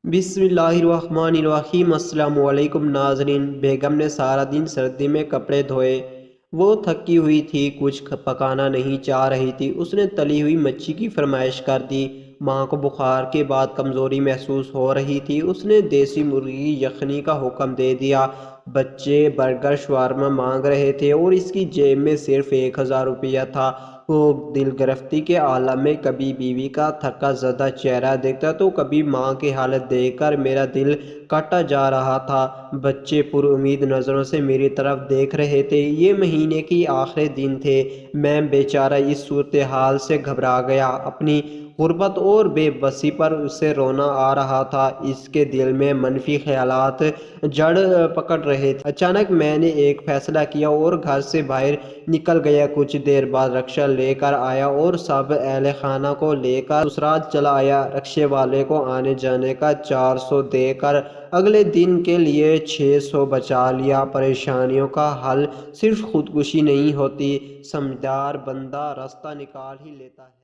बिस्मिल्लाहिर्रहमानिर्रहीम। अस्सलामु अलैकुम नाज़रीन। बेगम ने सारा दिन सर्दी में कपड़े धोए। वो थकी हुई थी, कुछ पकाना नहीं चाह रही थी। उसने तली हुई मच्छी की फरमाइश कर दी। माँ को बुखार के बाद कमज़ोरी महसूस हो रही थी। उसने देसी मुर्गी यखनी का हुक्म दे दिया। बच्चे बर्गर शवारमा मांग रहे थे और इसकी जेब में सिर्फ 1000 रुपया था। वो दिल गिरफ्ती के आलम में कभी बीवी का थका ज़दा चेहरा देखता तो कभी माँ की हालत देखकर मेरा दिल काटा जा रहा था। बच्चे पुरुमीद नज़रों से मेरी तरफ देख रहे थे। ये महीने की आखिरी दिन थे। मैं बेचारा इस सूरत हाल से घबरा गया। अपनी गुर्बत और बेबसी पर उसे रोना आ रहा था। इसके दिल में मनफी ख्यालात जड़ पकड़ रहे थे। अचानक मैंने एक फैसला किया और घर से बाहर निकल गया। कुछ देर बाद रक्षा लेकर आया और सब अहले खाना को लेकर ससुराल चला आया। रक्शे वाले को आने जाने का 400 देकर अगले दिन के लिए 600 बचा लिया। परेशानियों का हल सिर्फ खुदकुशी नहीं होती, समझदार बंदा रास्ता निकाल ही लेता है।